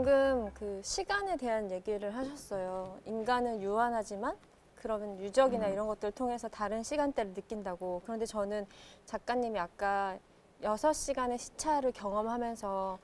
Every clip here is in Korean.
방금 그 시간에 대한 얘기를 하셨어요. 인간은 유한하지만 그러면 유적이나 이런 것들을 통해서 다른 시간대를 느낀다고. 그런데 저는 작가님이 아까 6시간의 시차를 경험하면서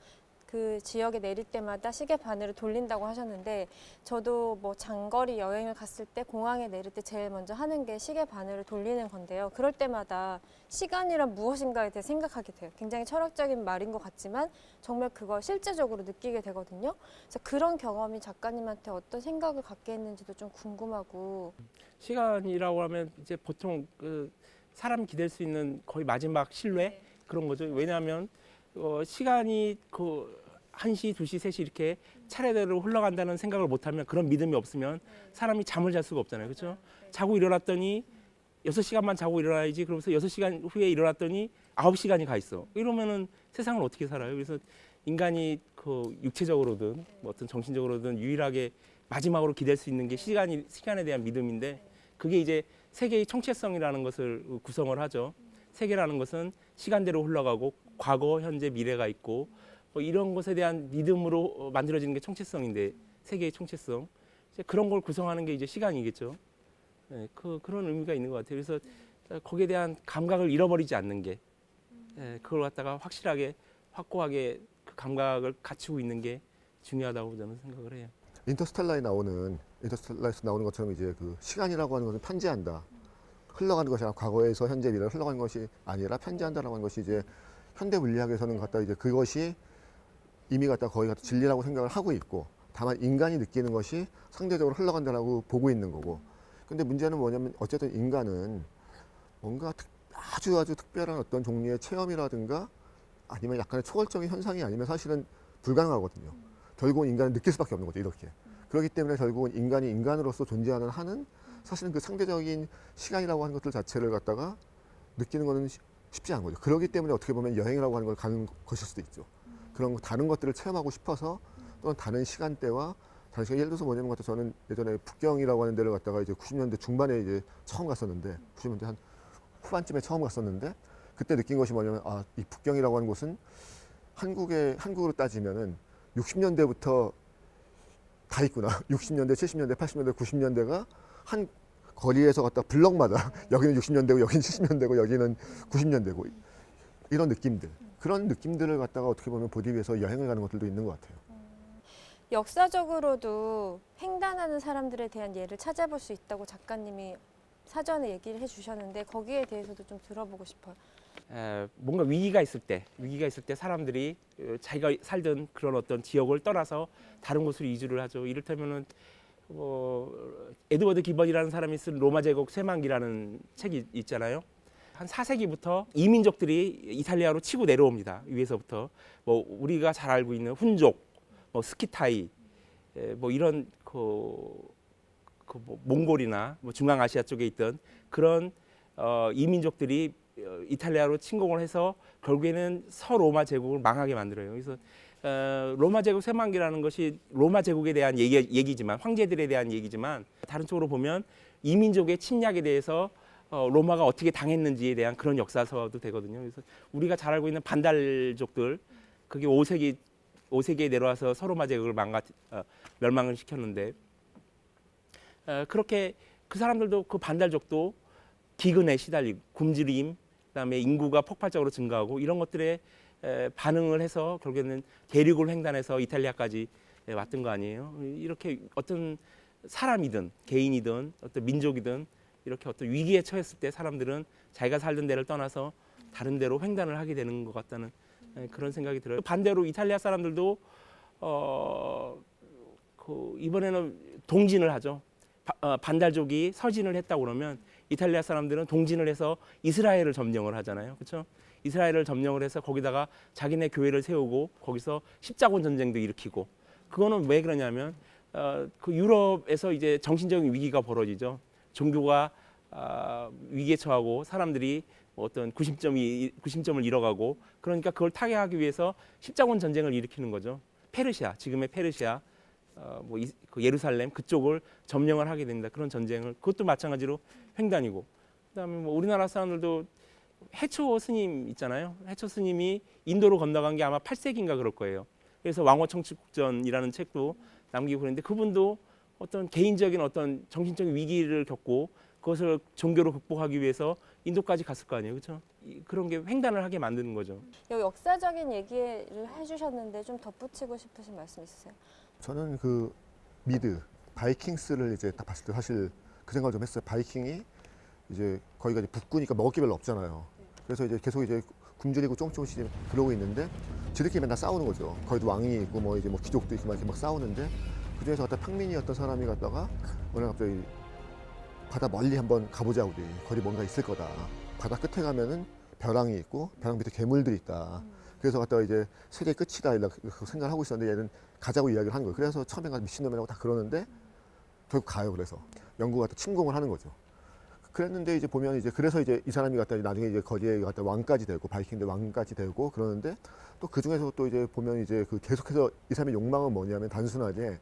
그 지역에 내릴 때마다 시계 바늘을 돌린다고 하셨는데, 저도 뭐 장거리 여행을 갔을 때 공항에 내릴 때 제일 먼저 하는 게 시계 바늘을 돌리는 건데요. 그럴 때마다 시간이란 무엇인가에 대해 생각하게 돼요. 굉장히 철학적인 말인 것 같지만 정말 그걸 실제적으로 느끼게 되거든요. 그래서 그런 경험이 작가님한테 어떤 생각을 갖게 했는지도 좀 궁금하고. 시간이라고 하면 이제 보통 그 사람 기댈 수 있는 거의 마지막 신뢰 그런 거죠. 왜냐하면 시간이 그 1시, 2시, 3시 이렇게 차례대로 흘러간다는 생각을 못하면, 그런 믿음이 없으면 사람이 잠을 잘 수가 없잖아요. 그렇죠? 자고 일어났더니 6시간만 자고 일어나야지. 그러면서 6시간 후에 일어났더니 9시간이 가 있어. 이러면은 세상을 어떻게 살아요? 그래서 인간이 그 육체적으로든 뭐 어떤 정신적으로든 유일하게 마지막으로 기댈 수 있는 게 시간에 대한 믿음인데, 그게 이제 세계의 총체성이라는 것을 구성을 하죠. 세계라는 것은 시간대로 흘러가고 과거, 현재, 미래가 있고 뭐 이런 것에 대한 믿음으로 만들어지는 게 총체성인데, 세계의 총체성. 이제 그런 걸 구성하는 게 이제 시간이겠죠. 네, 그런 의미가 있는 것 같아요. 그래서 거기에 대한 감각을 잃어버리지 않는 게, 그걸 갖다가 확실하게, 확고하게 그 감각을 갖추고 있는 게 중요하다고 저는 생각을 해요. 인터스텔라에서 나오는 것처럼 이제 그 시간이라고 하는 것은 편재한다. 흘러가는 것이 아니라 과거에서 현재 미래로 흘러가는 것이 아니라 편재한다라고 하는 것이 이제 현대 물리학에서는 갖다 이제 그것이 이미 갖다 거의 갖다 진리라고 생각을 하고 있고, 다만 인간이 느끼는 것이 상대적으로 흘러간다라고 보고 있는 거고. 근데 문제는 뭐냐면 어쨌든 인간은 뭔가 아주 특별한 어떤 종류의 체험이라든가 아니면 약간의 초월적인 현상이 아니면 사실은 불가능하거든요. 결국은 인간은 느낄 수밖에 없는 거죠, 이렇게. 그렇기 때문에 결국은 인간이 인간으로서 존재하는 한은 사실은 그 상대적인 시간이라고 하는 것들 자체를 갖다가 느끼는 것은 쉽지 않은 거죠. 그렇기 때문에 어떻게 보면 여행이라고 하는 걸 가는 것일 수도 있죠. 그런 다른 것들을 체험하고 싶어서, 또는 다른 시간대와 다른 시간, 예를 들어서 뭐냐면 저는 예전에 북경이라고 하는 데를 갔다가 이제 90년대 중반에 이제 처음 갔었는데, 90년대 한 후반쯤에 처음 갔었는데, 그때 느낀 것이 뭐냐면, 아, 이 북경이라고 하는 곳은 한국으로 따지면은 60년대부터 다 있구나. 60년대, 70년대, 80년대, 90년대가 한 거리에서 갖다 블럭마다 여기는 60년대고 여기는 70년대고 여기는 90년대고 이런 느낌들, 그런 느낌들을 갖다가 어떻게 보면 보기 위해서 여행을 가는 것들도 있는 것 같아요. 역사적으로도 횡단하는 사람들에 대한 예를 찾아볼 수 있다고 작가님이 사전에 얘기를 해주셨는데, 거기에 대해서도 좀 들어보고 싶어요. 뭔가 위기가 있을 때 사람들이 자기가 살던 그런 어떤 지역을 떠나서 다른 곳으로 이주를 하죠. 이를테면은 에드워드 기번이라는 사람이 쓴 로마 제국 쇠망기라는 책이 있잖아요. 한 4세기부터 이민족들이 이탈리아로 치고 내려옵니다. 위에서부터 뭐 우리가 잘 알고 있는 훈족, 뭐 스키타이, 뭐 이런 뭐 몽골이나 뭐 중앙아시아 쪽에 있던 그런 이민족들이 이탈리아로 침공을 해서 결국에는 서로마 제국을 망하게 만들어요. 그래서 로마 제국 쇠망기라는 것이 로마 제국에 대한 얘기지만, 황제들에 대한 얘기지만, 다른 쪽으로 보면 이민족의 침략에 대해서 로마가 어떻게 당했는지에 대한 그런 역사서도 되거든요. 그래서 우리가 잘 알고 있는 반달족들, 그게 5세기에 내려와서 서로마 제국을 멸망을 시켰는데, 그렇게 그 사람들도, 그 반달족도 기근에 시달리고 굶주림, 그다음에 인구가 폭발적으로 증가하고 이런 것들에 반응을 해서 결국에는 대륙을 횡단해서 이탈리아까지 왔던 거 아니에요. 이렇게 어떤 사람이든 개인이든 어떤 민족이든 이렇게 어떤 위기에 처했을 때 사람들은 자기가 살던 데를 떠나서 다른 데로 횡단을 하게 되는 것 같다는 그런 생각이 들어요. 반대로 이탈리아 사람들도 이번에는 동진을 하죠. 반달족이 서진을 했다고 그러면 이탈리아 사람들은 동진을 해서 이스라엘을 점령을 하잖아요. 그렇죠? 이스라엘을 점령을 해서 거기다가 자기네 교회를 세우고 거기서 십자군 전쟁도 일으키고, 그거는 왜 그러냐면 그 유럽에서 이제 정신적인 위기가 벌어지죠. 종교가 위기에 처하고 사람들이 어떤 구심점을 잃어가고, 그러니까 그걸 타개하기 위해서 십자군 전쟁을 일으키는 거죠. 페르시아, 지금의 페르시아, 그 예루살렘 그쪽을 점령을 하게 됩니다. 그런 전쟁을, 그것도 마찬가지로 횡단이고, 그다음에 뭐 우리나라 사람들도 해초 스님 있잖아요. 해초 스님이 인도로 건너간 게 아마 8세기인가 그럴 거예요. 그래서 왕호청축전이라는 책도 남기고 그랬는데 그분도 어떤 개인적인 어떤 정신적인 위기를 겪고 그것을 종교로 극복하기 위해서 인도까지 갔을 거 아니에요, 그렇죠? 그런 게 횡단을 하게 만드는 거죠. 여기 역사적인 얘기를 해주셨는데 좀 덧붙이고 싶으신 말씀 있으세요? 저는 그 미드 바이킹스를 이제 딱 봤을 때 사실 그 생각을 좀 했어요. 바이킹이 이제 거기가 이제 북구니까 먹을 게 별로 없잖아요. 그래서 이제 계속 이제 굶주리고 조금씩 그러고 있는데 지들끼리 맨날 싸우는 거죠. 거기도 왕이 있고 뭐 이제 뭐 귀족도 있고 막 이렇게 막 싸우는데 그 중에서 갖다 평민이었던 사람이 갔다가 어느 날 갑자기 바다 멀리 한번 가보자 우리 거기 뭔가 있을 거다. 바다 끝에 가면은 벼랑이 있고 벼랑 밑에 괴물들이 있다. 그래서 갔다가 이제 세계 끝이다 이렇게 생각을 하고 있었는데 얘는 가자고 이야기를 한 거예요. 그래서 처음에 가서 미친놈이라고 다 그러는데 결국 가요. 그래서 영국가 또 침공을 하는 거죠. 그랬는데 이제 보면 이제 그래서 이제 이 사람이 갔다 나중에 이제 거기에 갔다 왕까지 되고 바이킹들 왕까지 되고 그러는데 또 그 중에서 또 이제 보면 이제 그 계속해서 이 사람의 욕망은 뭐냐면 단순하게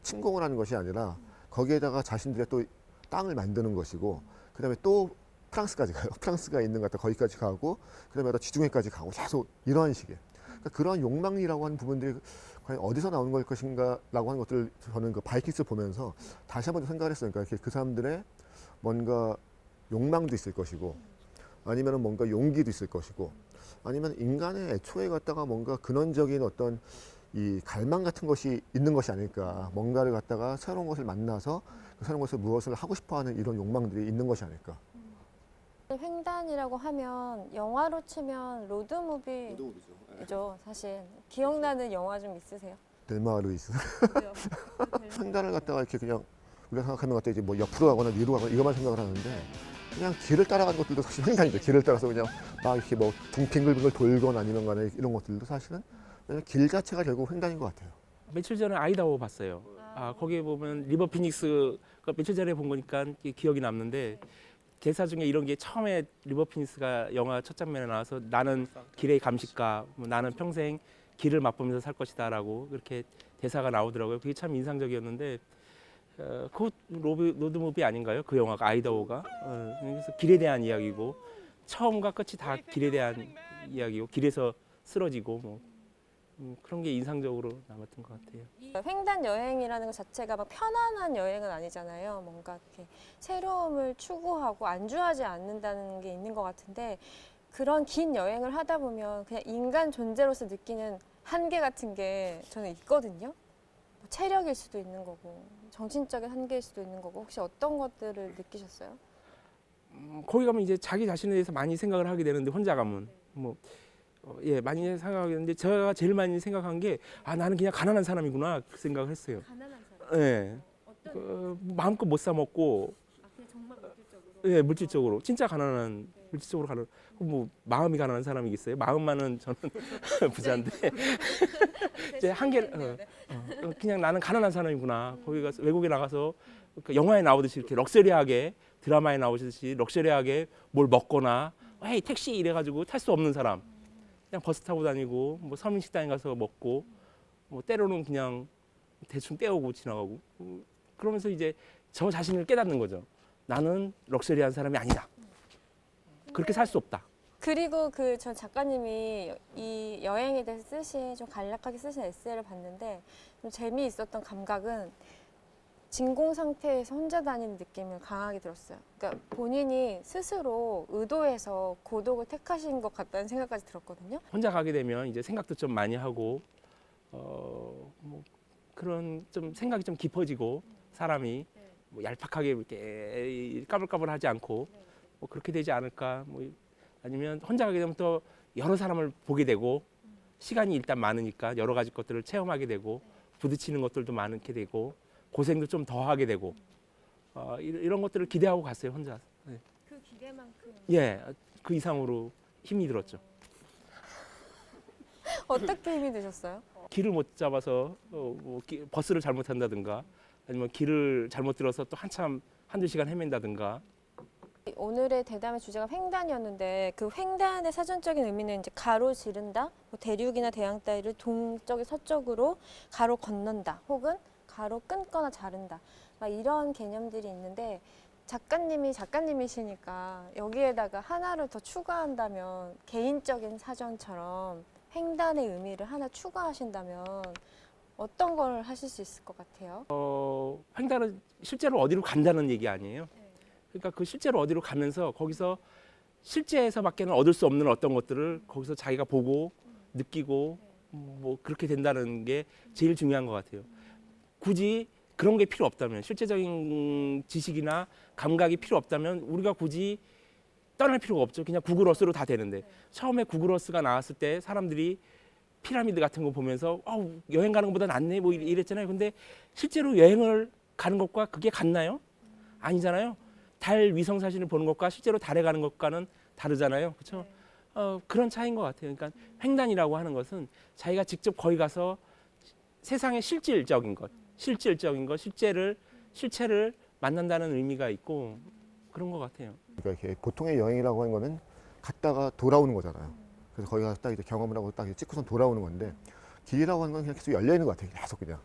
침공을 하는 것이 아니라 거기에다가 자신들의 또 땅을 만드는 것이고 그다음에 또 프랑스까지 가요. 프랑스가 있는 것 같다 거기까지 가고 그다음에 또 지중해까지 가고 계속 이러한 식의 그러니까 그러한 욕망이라고 하는 부분들이 과연 어디서 나오는 걸 것인가라고 하는 것들을 저는 그 바이킹스 보면서 다시 한번 생각을 했어요. 그러니까 그 사람들의 뭔가 욕망도 있을 것이고 아니면 뭔가 용기도 있을 것이고 아니면 인간의 애초에 갖다가 뭔가 근원적인 어떤 이 갈망 같은 것이 있는 것이 아닐까 뭔가를 갖다가 새로운 것을 만나서 그 새로운 것을 무엇을 하고 싶어하는 이런 욕망들이 있는 것이 아닐까. 횡단이라고 하면 영화로 치면 로드무비죠. 사실 기억나는 영화 좀 있으세요? 델마 루이스. 횡단을 갖다가 이렇게 그냥 우리가 생각하는 것 같아 이제 뭐 옆으로 가거나 위로 가거나 이것만 생각을 하는데 그냥 길을 따라가는 것들도 사실 횡단이죠. 길을 따라서 그냥 막 이렇게 뭐 빙글빙글 돌거나 아니면 간에 이런 것들도 사실은 그냥 길 자체가 결국 횡단인 것 같아요. 며칠 전에 아이다호 봤어요. 거기에 보면 리버 피닉스가 며칠 전에 본 거니까 기억이 남는데 대사 중에 이런 게 처음에 리버 피닉스가 영화 첫 장면에 나와서 나는 길의 감식가, 뭐 나는 평생 길을 맛보면서 살 것이다라고 그렇게 대사가 나오더라고요. 그게 참 인상적이었는데 그 로드무비 아닌가요? 그 영화가 아이다호가 그래서 길에 대한 이야기고 처음과 끝이 다 길에 대한 이야기고 길에서 쓰러지고 뭐 그런 게 인상적으로 남았던 것 같아요. 횡단 여행이라는 것 자체가 막 편안한 여행은 아니잖아요. 뭔가 이렇게 새로움을 추구하고 안주하지 않는다는 게 있는 것 같은데 그런 긴 여행을 하다 보면 그냥 인간 존재로서 느끼는 한계 같은 게 저는 있거든요. 뭐 체력일 수도 있는 거고 정신적인 한계일 수도 있는 거고 혹시 어떤 것들을 느끼셨어요? 거기 가면 이제 자기 자신에 대해서 많이 생각을 하게 되는데 혼자 가면 뭐 많이 생각하게 되는데 제가 제일 많이 생각한 게 나는 그냥 가난한 사람이구나 그 생각을 했어요. 가난한 사람. 예. 마음껏 못 사 먹고 그냥 정말 물질적으로. 예, 물질적으로 진짜 가난한 물질적으로 가난 뭐 마음이 가난한 사람이겠어요? 마음만은 저는 부자인데 이제 한계를 그냥 나는 가난한 사람이구나. 거기 가서 외국에 나가서 그 영화에 나오듯이 이렇게 럭셔리하게 드라마에 나오듯이 럭셔리하게 뭘 먹거나 헤이 택시 이래가지고 탈 수 없는 사람 그냥 버스 타고 다니고 뭐 서민 식당에 가서 먹고 뭐 때로는 그냥 대충 때우고 지나가고 그러면서 이제 저 자신을 깨닫는 거죠. 나는 럭셔리한 사람이 아니다. 그렇게 살 수 없다. 그리고 그 전 작가님이 이 여행에 대해서 쓰신 좀 간략하게 쓰신 에세이를 봤는데 좀 재미있었던 감각은 진공 상태에서 혼자 다니는 느낌을 강하게 들었어요. 그러니까 본인이 스스로 의도해서 고독을 택하신 것 같다는 생각까지 들었거든요. 혼자 가게 되면 이제 생각도 좀 많이 하고 뭐 그런 좀 생각이 좀 깊어지고 사람이 뭐 얄팍하게 이렇게 까불까불하지 않고 뭐 그렇게 되지 않을까. 뭐 아니면 혼자 가게 되면 또 여러 사람을 보게 되고 시간이 일단 많으니까 여러 가지 것들을 체험하게 되고 부딪히는 것들도 많게 되고 고생도 좀 더 하게 되고 이런 것들을 기대하고 갔어요 혼자. 네. 그 기대만큼 그 이상으로 힘이 들었죠. 어떻게 힘이 드셨어요? 길을 못 잡아서 버스를 잘못 탄다든가 아니면 길을 잘못 들어서 또 한두 시간 헤맨다든가. 오늘의 대담의 주제가 횡단이었는데 그 횡단의 사전적인 의미는 이제 가로지른다, 뭐 대륙이나 대양 따위를 동쪽에 서쪽으로 가로 건넌다, 혹은 가로 끊거나 자른다, 막 이런 개념들이 있는데 작가님이 작가님이시니까 여기에다가 하나를 더 추가한다면 개인적인 사전처럼 횡단의 의미를 하나 추가하신다면 어떤 걸 하실 수 있을 것 같아요? 횡단은 실제로 어디로 간다는 얘기 아니에요. 그러니까 그 실제로 어디로 가면서 거기서 실제에서밖에는 얻을 수 없는 어떤 것들을 거기서 자기가 보고 느끼고 뭐 그렇게 된다는 게 제일 중요한 것 같아요. 굳이 그런 게 필요 없다면, 실제적인 지식이나 감각이 필요 없다면 우리가 굳이 떠날 필요가 없죠. 그냥 구글 어스로 다 되는데, 처음에 구글 어스가 나왔을 때 사람들이 피라미드 같은 거 보면서 여행 가는 것보다 낫네 뭐 이랬잖아요. 근데 실제로 여행을 가는 것과 그게 같나요? 아니잖아요. 달 위성 사진을 보는 것과 실제로 달에 가는 것과는 다르잖아요. 그렇죠? 그런 차이인 것 같아요. 그러니까 횡단이라고 하는 것은 자기가 직접 거기 가서 세상의 실질적인 것, 실체를 만난다는 의미가 있고 그런 것 같아요. 그러니까 이렇게 보통의 여행이라고 하는 거는 갔다가 돌아오는 거잖아요. 그래서 거기 가서 딱 이제 경험을 하고 딱 이제 찍고선 돌아오는 건데, 길이라고 하는 건 그냥 계속 열려 있는 것 같아요. 계속 그냥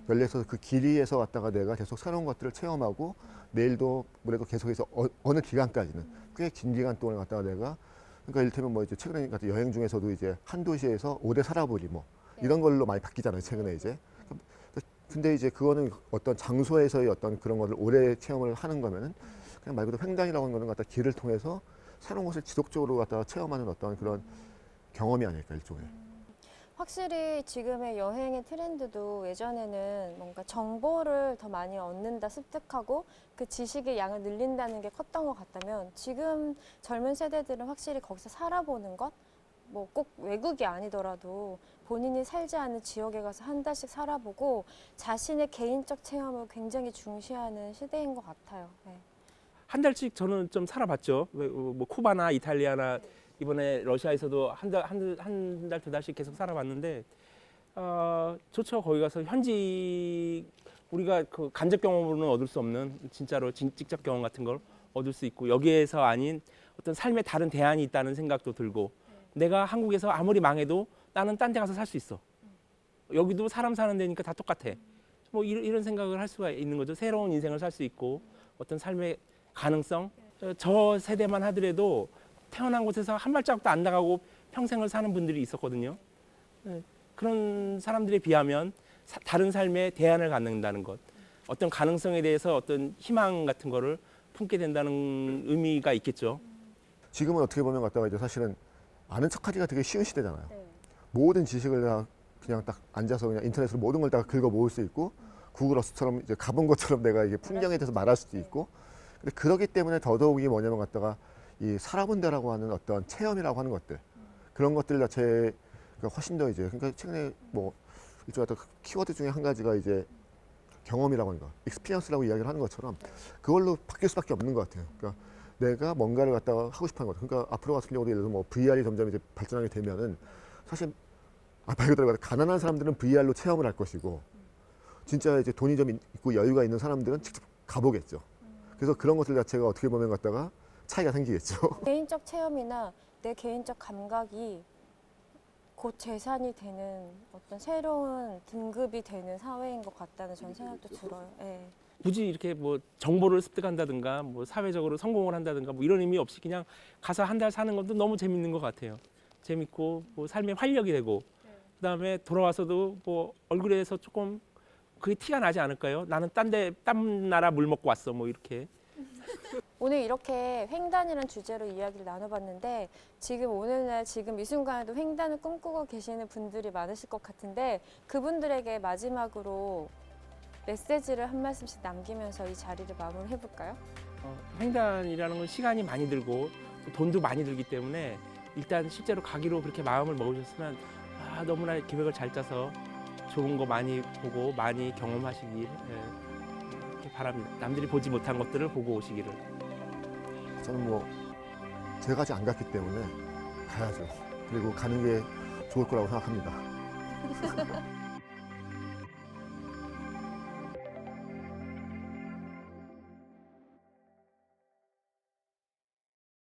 열려서 그 길이에서 갔다가 내가 계속 새로운 것들을 체험하고, 내일도 모레도 계속해서 어느 기간까지는 꽤 긴 기간 동안 갔다가 내가, 그러니까 이를테면 뭐 이제 최근에 같은 여행 중에서도 이제 한 도시에서 오래 살아보기 뭐 이런 걸로 많이 바뀌잖아요. 최근에 이제. 근데 이제 그거는 어떤 장소에서의 어떤 그런 거를 오래 체험을 하는 거면은 그냥 말 그대로 횡단이라고 하는 거는 갖다 길을 통해서 새로운 것을 지속적으로 갖다가 체험하는 어떤 그런 경험이 아닐까, 일종의. 확실히 지금의 여행의 트렌드도 예전에는 뭔가 정보를 더 많이 얻는다, 습득하고 그 지식의 양을 늘린다는 게 컸던 것 같다면, 지금 젊은 세대들은 확실히 거기서 살아보는 것, 뭐 꼭 외국이 아니더라도 본인이 살지 않은 지역에 가서 한 달씩 살아보고 자신의 개인적 체험을 굉장히 중시하는 시대인 것 같아요. 네. 한 달씩 저는 좀 살아봤죠. 뭐 쿠바나 이탈리아나 이번에 러시아에서도 한 달, 두 달씩 계속 살아봤는데, 좋죠. 거기 가서 현지 우리가 그 간접 경험으로는 얻을 수 없는 진짜로 직접 경험 같은 걸 얻을 수 있고, 여기에서 아닌 어떤 삶의 다른 대안이 있다는 생각도 들고, 내가 한국에서 아무리 망해도 나는 딴 데 가서 살 수 있어. 여기도 사람 사는 데니까 다 똑같아. 뭐 이런 생각을 할 수가 있는 거죠. 새로운 인생을 살 수 있고 어떤 삶의 가능성. 저 세대만 하더라도 태어난 곳에서 한 발자국도 안 나가고 평생을 사는 분들이 있었거든요. 그런 사람들에 비하면 다른 삶의 대안을 갖는다는 것, 어떤 가능성에 대해서 어떤 희망 같은 거를 품게 된다는 의미가 있겠죠. 지금은 어떻게 보면 갖다가 이제 사실은 아는 척하기가 되게 쉬운 시대잖아요. 모든 지식을 다 그냥 딱 앉아서 그냥 인터넷으로 모든 걸 다 긁어 모을 수 있고, 구글 어스처럼 이제 가본 것처럼 내가 이게 풍경에 대해서 말할 수도 있고. 근데 그러기 때문에 더더욱이 뭐냐면 갖다가 이 살아본다라고 하는 어떤 체험이라고 하는 것들, 그런 것들 자체가 훨씬 더 이제, 그러니까 최근에 뭐 일종의 어떤 키워드 중에 한 가지가 이제 경험이라고 하는 거, 익스피리언스라고 이야기를 하는 것처럼 그걸로 바뀔 수밖에 없는 것 같아요. 그러니까 내가 뭔가를 갖다가 하고 싶어 하는 것. 그러니까 앞으로 같은 경우도 예를 들어서 뭐 VR이 점점 이제 발전하게 되면은 사실 말 그대로 가난한 사람들은 VR로 체험을 할 것이고, 진짜 이제 돈이 좀 있고 여유가 있는 사람들은 직접 가보겠죠. 그래서 그런 것들 자체가 어떻게 보면 갖다가 차이가 생기겠죠. 개인적 체험이나 내 개인적 감각이 곧 재산이 되는 어떤 새로운 등급이 되는 사회인 것 같다는 전 생각도 들어요. 네. 굳이 이렇게 뭐 정보를 습득한다든가 뭐 사회적으로 성공을 한다든가 뭐 이런 의미 없이 그냥 가서 한 달 사는 것도 너무 재밌는 것 같아요. 재밌고 뭐 삶의 활력이 되고, 그다음에 돌아와서도 뭐 얼굴에서 조금 그게 티가 나지 않을까요? 나는 딴 나라 물 먹고 왔어 뭐 이렇게. 오늘 이렇게 횡단이라는 주제로 이야기를 나눠봤는데, 지금 오늘날 지금 이 순간에도 횡단을 꿈꾸고 계시는 분들이 많으실 것 같은데, 그분들에게 마지막으로 메시지를 한 말씀씩 남기면서 이 자리를 마무리해볼까요? 횡단이라는 건 시간이 많이 들고 또 돈도 많이 들기 때문에 일단 실제로 가기로 그렇게 마음을 먹으셨으면 너무나 계획을 잘 짜서 좋은 거 많이 보고 많이 경험하시길 이렇게 바랍니다. 남들이 보지 못한 것들을 보고 오시기를. 저는 뭐 제가 아직 안 갔기 때문에 가야죠. 그리고 가는 게 좋을 거라고 생각합니다.